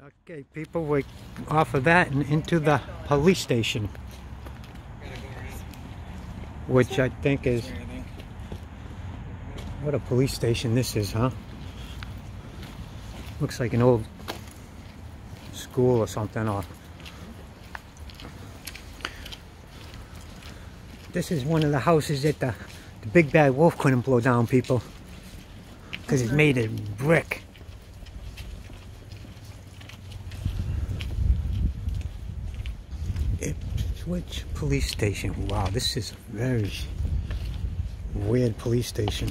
Okay, people, we're off of that and into the police station, which I think is, what a police station this is, huh? Looks like an old school or something. Or this is one of the houses that the big bad wolf couldn't blow down, people, because it's made of brick. Ipswich police station. Wow, this is a very weird police station.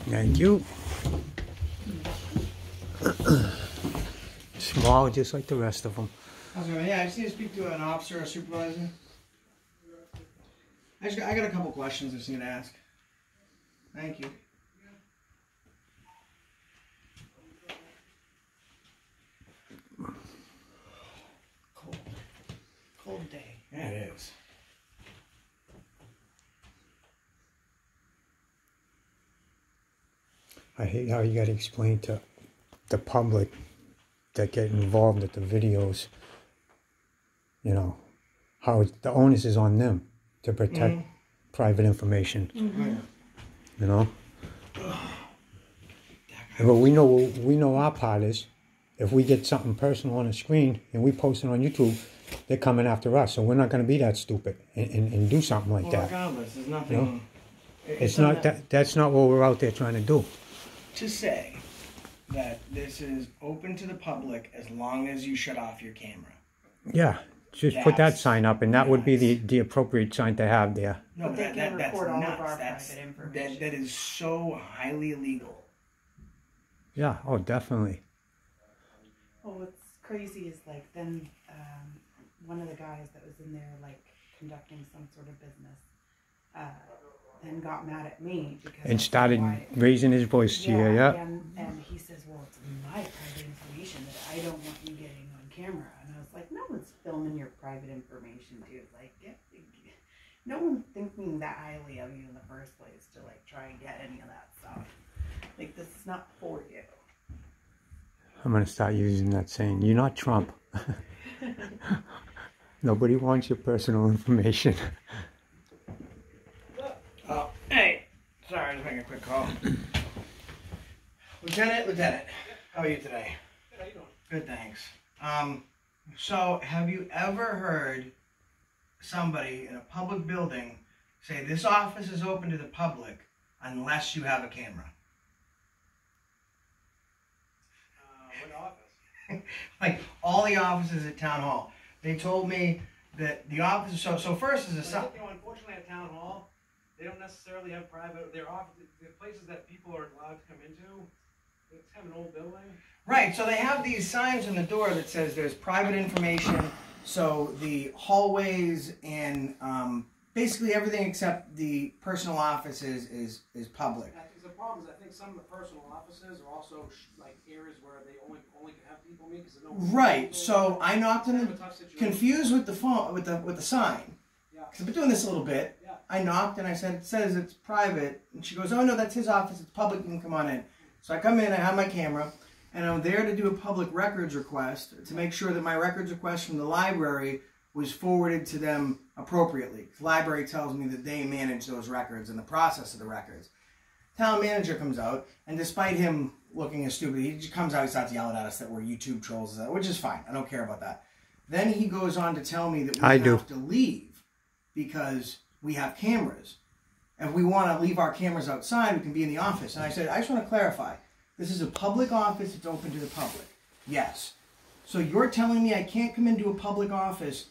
Thank you. Small, just like the rest of them. Yeah, I just need to speak to an officer or supervisor. I got a couple questions I just need to ask. Thank you. Cold day. Yeah, it is. I hate how you got to explain to the public that get involved with the videos, you know, how the onus is on them to protect private information, you know. But we know our part is, if we get something personal on the screen and we post it on YouTube, they're coming after us. So we're not going to be that stupid and do something like that. Regardless, there's nothing. You know? It's not that. That's not what we're out there trying to do. To say that this is open to the public as long as you shut off your camera. Yeah, just put that sign up, and that would be the appropriate sign to have there. No, but that's nuts. That is so highly illegal. Yeah, oh, definitely. Well, what's crazy is, like, then one of the guys that was in there, like, conducting some sort of business, then got mad at me because and started raising his voice to you, yeah. And he says, "Well, it's my private information that I don't want you getting on camera." And I was like, "No one's filming your private information, dude. Like, no one's thinking that highly of you in the first place to, like, try and get any of that stuff. Like, this is not for you." I'm gonna start using that saying. You're not Trump. Nobody wants your personal information. Hey, sorry, I was making a quick call. Lieutenant, how are you today? Good, how you doing? Good, thanks. So have you ever heard somebody in a public building say, "This office is open to the public unless you have a camera"? What office? Like all the offices at Town Hall. They told me that the office, so first is Unfortunately at Town Hall, they don't necessarily have private, the places that people are allowed to come into, it's kind of an old building. Right, so they have these signs on the door that says there's private information, so the hallways and basically everything except the personal offices is public. I think the problem is I think some of the personal offices are also like areas where they only can have people meet because there's no right, so I knocked on the, confused with the phone, with the sign. Because I've been doing this a little bit. Yeah. I knocked and I said, "It says it's private." And she goes, "Oh no, that's his office. It's public. You can come on in." So I come in, I have my camera, and I'm there to do a public records request to make sure that my records request from the library was forwarded to them appropriately. The library tells me that they manage those records and the process of the records. Town manager comes out, and despite him looking as stupid, he just comes out and starts yelling at us that we're YouTube trolls, which is fine. I don't care about that. Then he goes on to tell me that we have to leave because we have cameras. If we want to leave our cameras outside, we can be in the office. And I said, "I just want to clarify. This is a public office. It's open to the public." Yes. So you're telling me I can't come into a public office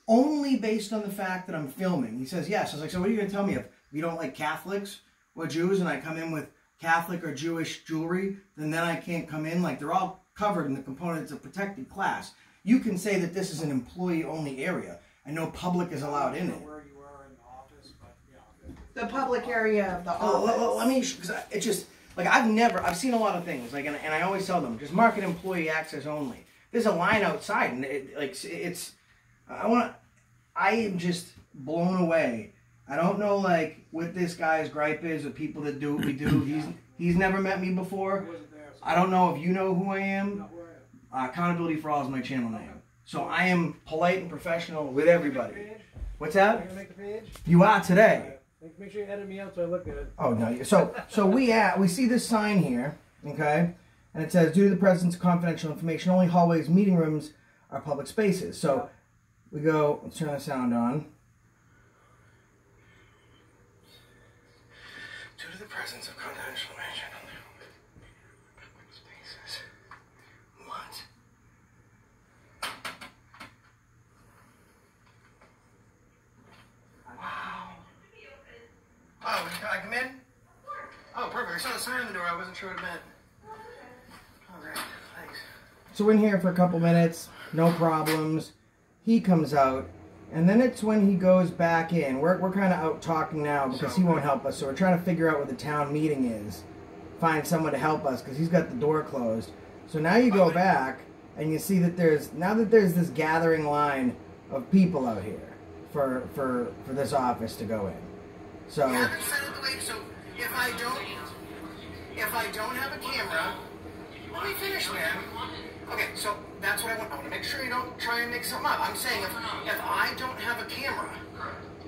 only based on the fact that I'm filming? He says, "Yes." I was like, "So what are you going to tell me? If you don't like Catholics or Jews and I come in with Catholic or Jewish jewelry, then I can't come in?" Like, they're all covered in the components of protected class. You can say that this is an employee-only area. I know public is allowed in it. Where you are in the office, but yeah. The public area of the office. Let me, because it's just, like, I've seen a lot of things, like, and I always tell them, just market employee access only. There's a line outside, and I am just blown away. I don't know, like, what this guy's gripe is with people that do what we do. He's never met me before. I wasn't there, I don't know if you know who I am. Accountability for All is my channel name. So I am polite and professional with everybody. What's Are you that? gonna make the page? You are today. Make sure you edit me out so I look good. Oh no! So we see this sign here, okay, and it says, due to the presence of confidential information, only hallways, meeting rooms are public spaces. So we go. Let's turn the sound on. Due to the presence of confidential information, only public spaces. What? Wow. Oh, can I come in? Oh, perfect. I saw the sign on the door. I wasn't sure what it meant. Oh, great. Thanks. So we're in here for a couple minutes. No problems. He comes out. And then it's when he goes back in. We're kind of out talking now because he won't help us. So we're trying to figure out what the town meeting is. Find someone to help us because he's got the door closed. So now you go back and you see that there's this gathering line of people out here for this office to go in. So yeah, so if I don't have a camera, let me finish, man. Okay, so that's what I want. I want to make sure you don't try and make something up. I'm saying if I don't have a camera,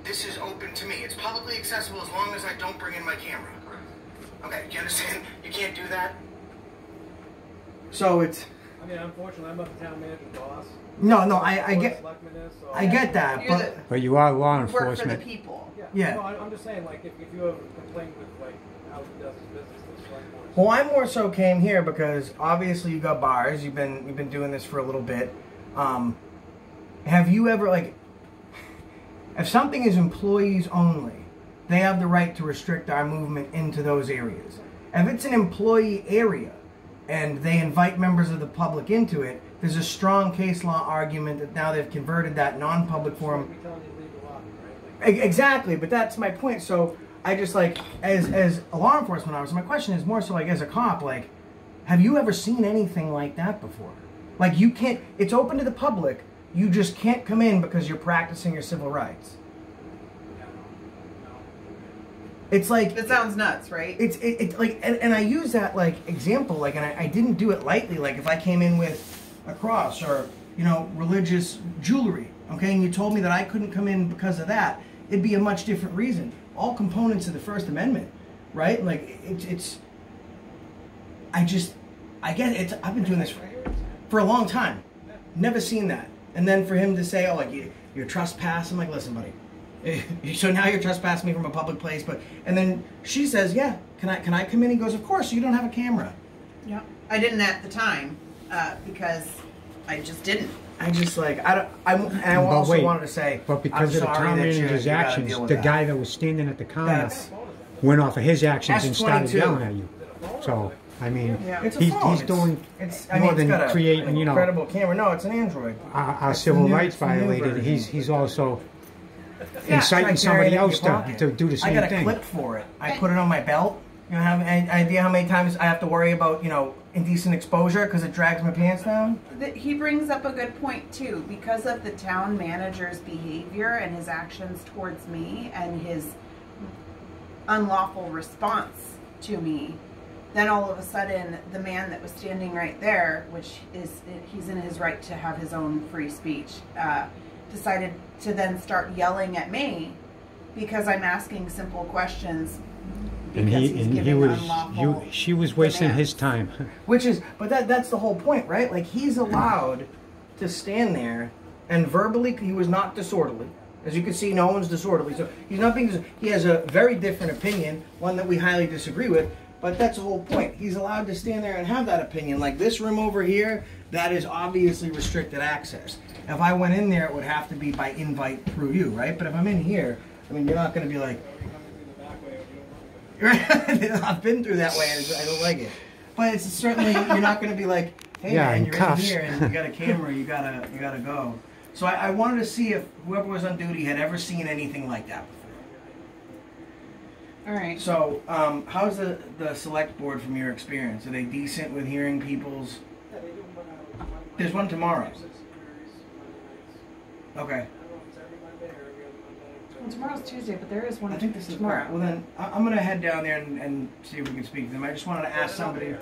this is open to me. It's publicly accessible as long as I don't bring in my camera. Okay, do you understand? You can't do that. So it's. I mean, unfortunately, I'm not the town manager's boss. No, I get that, but you are law Work for the enforcement. people. Yeah. No, I'm just saying, like, if you have a complaint with, like, how he does his business, that's like more. Well, I more so came here because obviously you got bars. You've been doing this for a little bit. Have you ever, like, if something is employees only, they have the right to restrict our movement into those areas. If it's an employee area and they invite members of the public into it, there's a strong case law argument that now they've converted that non-public forum. Exactly, but that's my point. So I just, like, as a law enforcement officer, my question is more so, like, as a cop, like, have you ever seen anything like that before? Like, you can't, it's open to the public, you just can't come in because you're practicing your civil rights. It's like, It sounds nuts, right? it's like, and I use that, like, example, like, and I didn't do it lightly. Like, if I came in with a cross or, you know, religious jewelry, okay, and you told me that I couldn't come in because of that, it'd be a much different reason. All components of the First Amendment, right? Like, I get it. I've been doing this for a long time. Never seen that. And then for him to say, oh, like, you're trespassing, I'm like, listen, buddy. So now you're trespassing me from a public place, and then she says, yeah, can I come in? He goes, of course, you don't have a camera. Yeah. I didn't at the time, because I just didn't. I just, like, I also wanted to say, but because of the town manager's actions, the guy that was standing at the counter went off of his actions and started yelling at you. So, I mean, he's doing more than creating, you know, incredible camera. No, it's an Android. Our civil rights violated. He's also inciting somebody else to do the same thing. I got a clip for it. I put it on my belt. You know, have any idea how many times I have to worry about, you know, indecent exposure because it drags my pants down? He brings up a good point, too. Because of the town manager's behavior and his actions towards me and his unlawful response to me, then all of a sudden, the man that was standing right there, which is, he's in his right to have his own free speech, decided to then start yelling at me because I'm asking simple questions. And she was wasting his time. Which is, but that's the whole point, right? Like, he's allowed to stand there and verbally, he was not disorderly. As you can see, no one's disorderly. So he's not being, he has a very different opinion, one that we highly disagree with, but that's the whole point. He's allowed to stand there and have that opinion. Like this room over here, that is obviously restricted access. If I went in there, it would have to be by invite through you, right? But if I'm in here, I mean, you're not going to be like, I've been through that way and I don't like it. But it's certainly, you're not going to be like, hey man, you're in here and you got a camera, you gotta go. So I wanted to see if whoever was on duty had ever seen anything like that before. All right. So how's the select board from your experience? Are they decent with hearing people's? There's one tomorrow. Okay. Well, tomorrow's Tuesday, but there is one. I think this is tomorrow. Well, then I'm going to head down there and see if we can speak to them. I just wanted to ask somebody.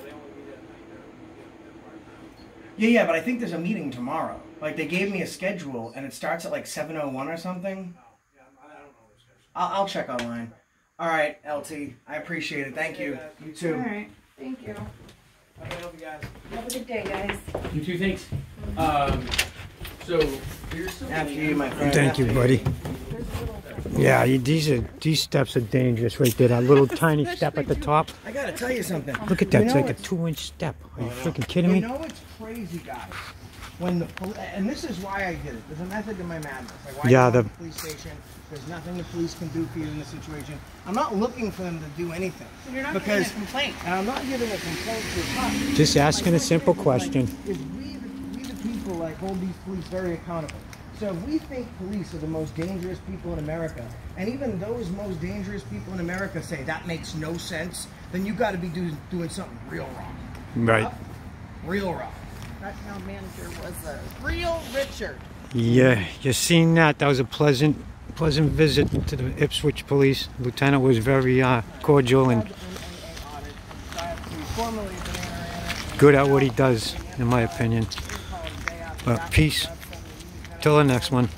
Yeah, but I think there's a meeting tomorrow. Like, they gave me a schedule, and it starts at like 7:01 or something. Oh, yeah, I don't know the schedule. I'll check online. All right, LT. I appreciate it. Thank you. You too. All right. Thank you. Okay, help you guys. Have a good day, guys. You too, thanks. So here's some. After you, my friend. Thank you, buddy. Yeah, these steps are dangerous right there. That little tiny step at the top. I gotta tell you something. Look at that. You It's know like a 2-inch step. Are you freaking kidding You me? know what's crazy, guys? When the and this is why I did it. There's a method to my madness. Like, why Yeah, you go to the the police station? There's nothing the police can do for you in this situation. I'm not looking for them to do anything. So you're not because giving a complaint. And I'm not giving a complaint to a cop. just asking a simple question. Is we the people like hold these police very accountable. So if we think police are the most dangerous people in America, and even those most dangerous people in America say that makes no sense, then you got to be doing something real wrong. Right. Real wrong. That town manager was a real Richard. Yeah, you seen that? That was a pleasant visit to the Ipswich police. Lieutenant was very cordial and good at what he does, in my opinion. But peace. Till the next one.